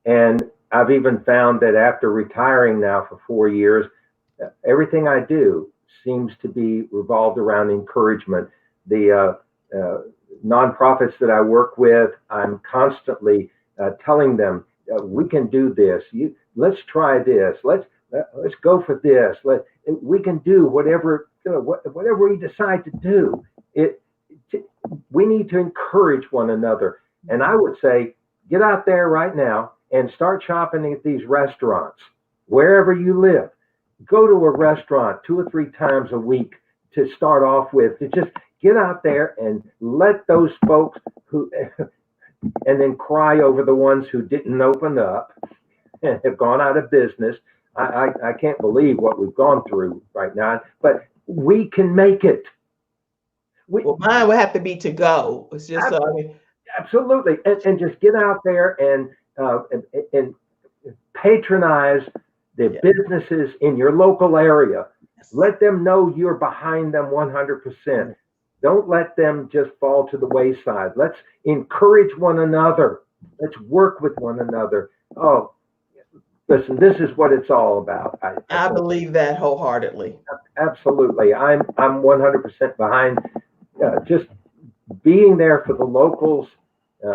And I've even found that after retiring now for 4 years, everything I do seems to be revolved around encouragement. The nonprofits that I work with, I'm constantly telling them, we can do this. Let's try this. Let's go for this. We can do whatever we decide to do. We need to encourage one another. And I would say, get out there right now and start shopping at these restaurants, wherever you live. Go to a restaurant 2 or 3 times a week to start off with. To just get out there and let those folks who, and then cry over the ones who didn't open up and have gone out of business. I can't believe what we've gone through right now, but we can make it. Well, mine would have to be to go. It's just absolutely, and just get out there and patronize the businesses in your local area. Let them know you're behind them 100%. Don't let them just fall to the wayside. Let's encourage one another. Let's work with one another. Oh, listen, this is what it's all about. I believe that wholeheartedly. Absolutely, I'm 100% behind just being there for the locals.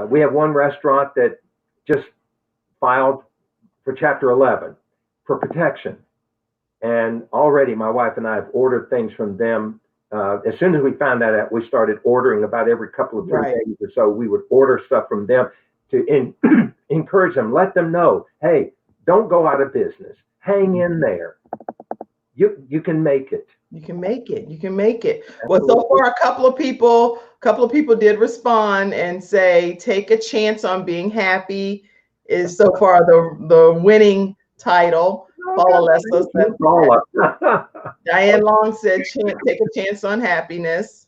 We have one restaurant that just filed for Chapter 11 for protection. And already my wife and I have ordered things from them. As soon as we found that out, we started ordering about every couple of days or so. We would order stuff from them to encourage them, let them know, hey, don't go out of business. Hang in there. You can make it. You can make it. You can make it. Well, so far, a couple of people did respond and say, take a chance on being happy is so far the winning title. Paula Lesso said, Diane Long said, take a chance on happiness.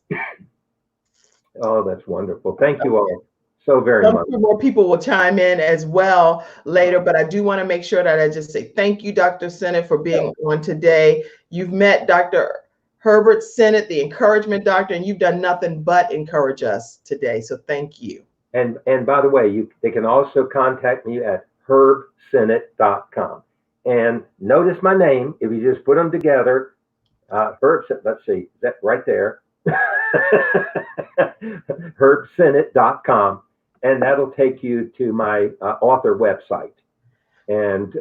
Oh, that's wonderful. Thank you all so very much. More people will chime in as well later, but I do want to make sure that I just say thank you, Dr. Sennett, for being on today. You've met Dr. Herbert Sennett, the encouragement doctor, and you've done nothing but encourage us today. So thank you. And by the way, they can also contact me at herbsenate.com. And notice my name, if you just put them together, Herb, let's see, that right there, herbsenate.com, and that'll take you to my author website. And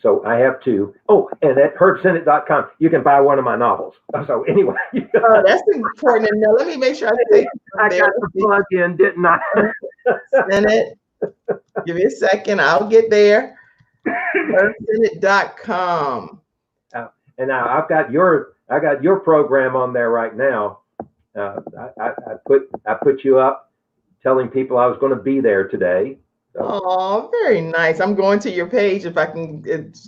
so I have to, and at herbsenate.com, you can buy one of my novels. So anyway. Oh, that's important. Now, let me make sure I got the plug in, didn't I? Senate. Give me a second. I'll get there. herbsenate.com. And now I got your program on there right now. I put you up telling people I was going to be there today. So. Oh, very nice. I'm going to your page. If I can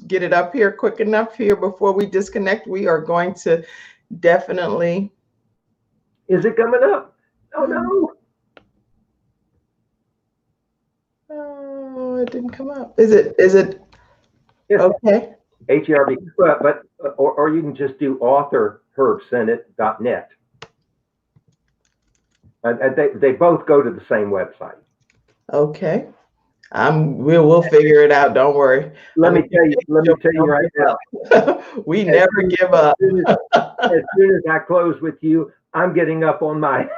get it up here quick enough here before we disconnect, we are going to definitely. Is it coming up? Oh, no. Oh, it didn't come up. Is it? Yes. Okay. HERB, or you can just do authorherbsenate.net. And they both go to the same website. Okay. We'll figure it out. Don't worry. Let me tell you right now. We never give up. As soon as I close with you, I'm getting up on my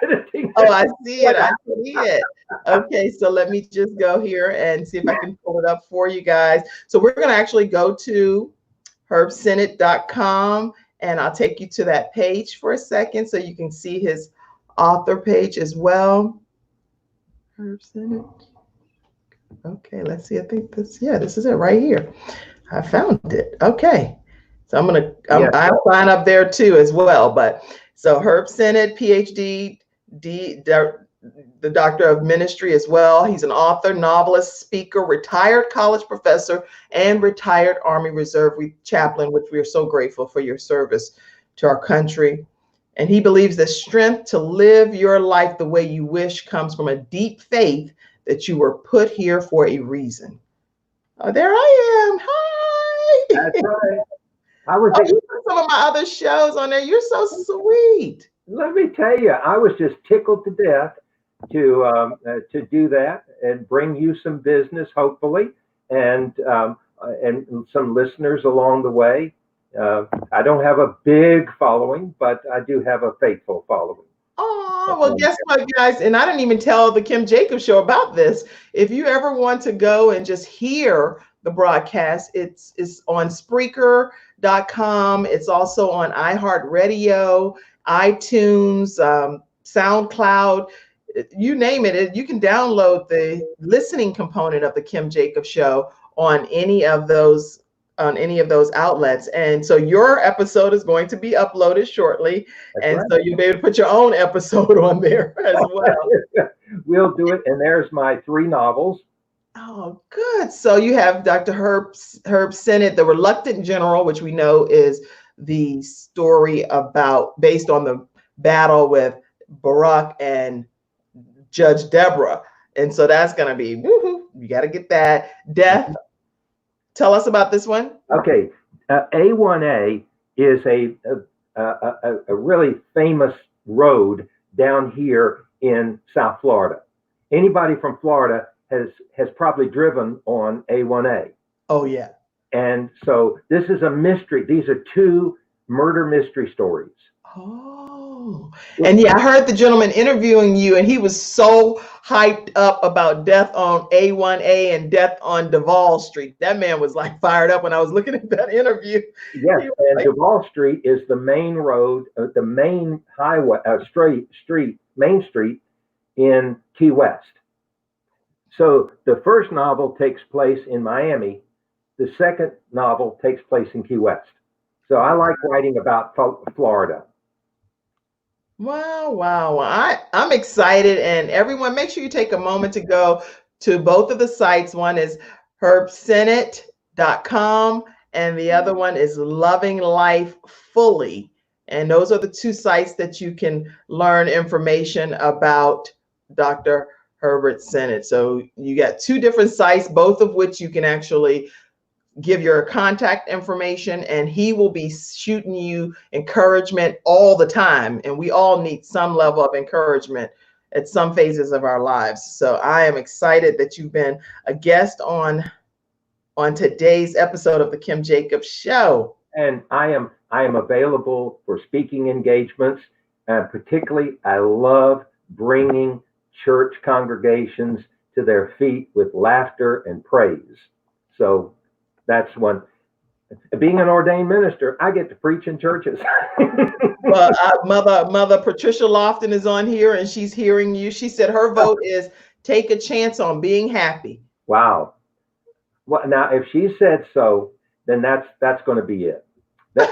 editing. Oh, I see it. I see it. Okay, so let me just go here and see if I can pull it up for you guys. So we're going to actually go to herbsenate.com, and I'll take you to that page for a second so you can see his author page as well. Herb Senate. Okay, let's see. I think this is it right here. I found it. Okay. So I'll sign up there too as well. But so Herb Senate, PhD, the Doctor of Ministry as well. He's an author, novelist, speaker, retired college professor, and retired Army Reserve chaplain, which we are so grateful for your service to our country. And he believes the strength to live your life the way you wish comes from a deep faith that you were put here for a reason. Oh, there I am. Hi. That's right. You put some of my other shows on there. You're so sweet. Let me tell you, I was just tickled to death to do that and bring you some business, hopefully, and some listeners along the way. I don't have a big following, but I do have a faithful following. Oh, well, guess what, guys? And I didn't even tell the Kim Jacobs Show about this. If you ever want to go and just hear the broadcast, it's on Spreaker.com. It's also on iHeartRadio, iTunes, SoundCloud, you name it. You can download the listening component of the Kim Jacobs Show on any of those outlets. And so your episode is going to be uploaded shortly. So you'll be able to put your own episode on there as well. We'll do it. And there's my 3 novels. Oh, good. So you have Dr. Herb Senate, The Reluctant General, which we know is the story based on the battle with Barak and Judge Deborah. And so that's going to be, woohoo, you got to get that. Death. Tell us about this one. Okay. A1A is a really famous road down here in South Florida. Anybody from Florida has probably driven on A1A. Oh, yeah. And so this is a mystery. These are 2 murder mystery stories. Oh, and yeah, I heard the gentleman interviewing you, and he was so hyped up about death on A1A and death on Duval Street. That man was like fired up when I was looking at that interview. Yes, and Duval Street is the main road, the main highway, Main Street in Key West. So the first novel takes place in Miami. The second novel takes place in Key West. So I like writing about Florida. Wow. I'm excited. And everyone, make sure you take a moment to go to both of the sites. One is herbsenate.com and the other one is Loving Life Fully. And those are the 2 sites that you can learn information about Dr. Herbert Senate. So you got 2 different sites, both of which you can actually give your contact information, and he will be shooting you encouragement all the time. And we all need some level of encouragement at some phases of our lives. So I am excited that you've been a guest on today's episode of the Kim Jacobs Show. And I am available for speaking engagements, and particularly I love bringing church congregations to their feet with laughter and praise. So that's one. Being an ordained minister, I get to preach in churches. Well, Mother Patricia Lofton is on here, and she's hearing you. She said her vote is take a chance on being happy. Wow. Well, now if she said so, then that's going to be it. So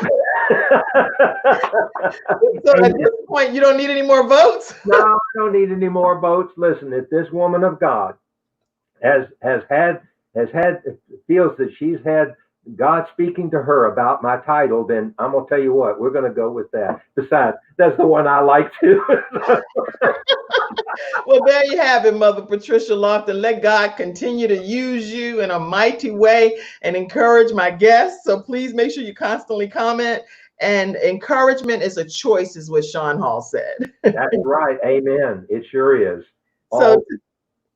at this point, you don't need any more votes? No, I don't need any more votes. Listen, if this woman of God feels that she's had God speaking to her about my title, then I'm going to tell you what, we're going to go with that. Besides, that's the one I like too. Well, there you have it, Mother Patricia Lofton. Let God continue to use you in a mighty way and encourage my guests. So please make sure you constantly comment. And encouragement is a choice, is what Sean Hall said. That's right. Amen. It sure is. So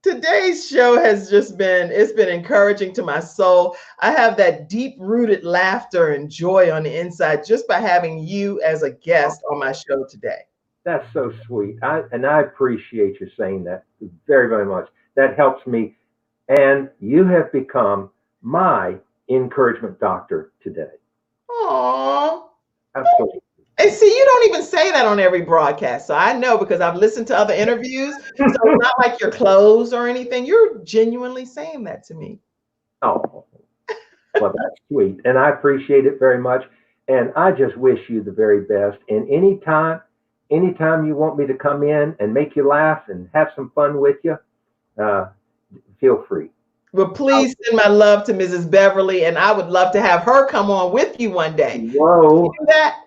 today's show has just been encouraging to my soul. I have that deep-rooted laughter and joy on the inside just by having you as a guest on my show today. That's so sweet. I appreciate you saying that very, very much. That helps me. And you have become my encouragement doctor today. Aww. Absolutely. And see, you don't even say that on every broadcast. So I know, because I've listened to other interviews. So it's not like you're closed or anything. You're genuinely saying that to me. Oh, well, that's sweet. And I appreciate it very much. And I just wish you the very best. And anytime you want me to come in and make you laugh and have some fun with you, feel free. Well, please send my love to Mrs. Beverly, and I would love to have her come on with you one day. Whoa. Can you do that?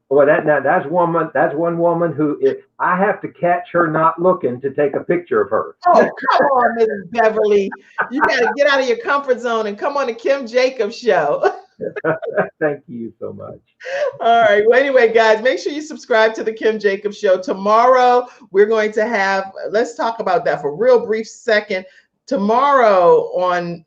Well, that's one woman who I have to catch her not looking to take a picture of her. Oh, come on, Mrs. Beverly. You got to get out of your comfort zone and come on the Kim Jacobs Show. Thank you so much. All right. Well, anyway, guys, make sure you subscribe to the Kim Jacobs Show. Tomorrow, we're going to have, let's talk about that for a real brief second. Tomorrow I'm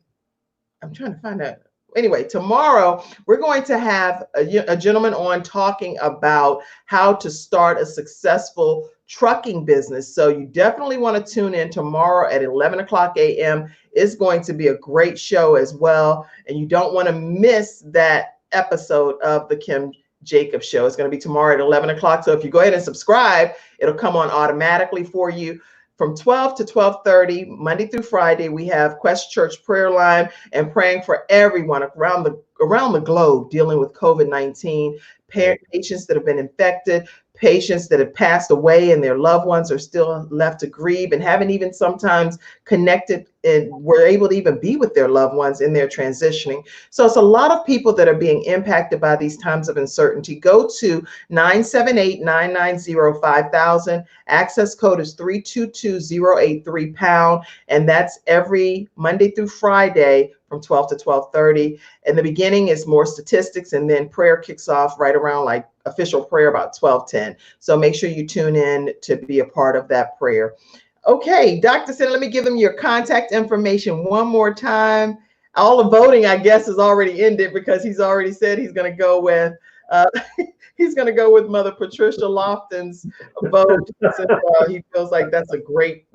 trying to find out. Anyway, tomorrow we're going to have a gentleman on talking about how to start a successful trucking business. So you definitely want to tune in tomorrow at 11 o'clock a.m. It's going to be a great show as well. And you don't want to miss that episode of the Kim Jacobs Show. It's going to be tomorrow at 11 o'clock. So if you go ahead and subscribe, it'll come on automatically for you. From 12 to 12:30, Monday through Friday, we have Quest Church Prayer Line and praying for everyone around the globe dealing with COVID-19, patients that have been infected, patients that have passed away and their loved ones are still left to grieve and haven't even sometimes connected and were able to even be with their loved ones in their transitioning. So it's a lot of people that are being impacted by these times of uncertainty. Go to 978-990-5000. Access code is 322083#. And that's every Monday through Friday from 12 to 12:30. In the beginning is more statistics, and then prayer kicks off right around like official prayer about 12:10. So make sure you tune in to be a part of that prayer. Okay, Dr. Sennett, let me give them your contact information one more time. All the voting, I guess, is already ended because he's already said he's going to go with Mother Patricia Lofton's vote. Since, he feels like that's a great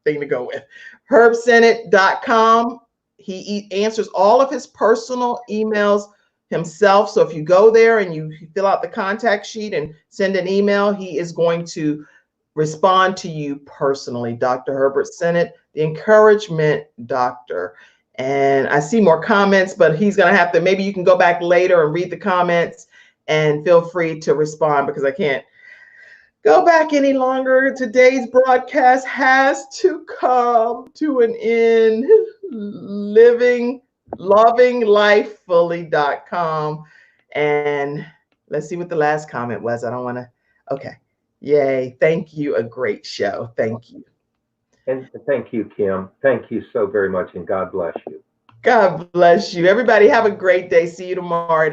thing to go with. HerbSennett.com. He answers all of his personal emails himself. So if you go there and you fill out the contact sheet and send an email, he is going to respond to you personally. Dr. Herbert Sennett, the encouragement doctor. And I see more comments, but he's going to have to, maybe you can go back later and read the comments and feel free to respond because I can't go back any longer. Today's broadcast has to come to an end. LovingLifeFully.com. And let's see what the last comment was. I don't want to. Okay. Yay. Thank you. A great show. Thank you. And thank you, Kim. Thank you so very much. And God bless you. God bless you. Everybody have a great day. See you tomorrow.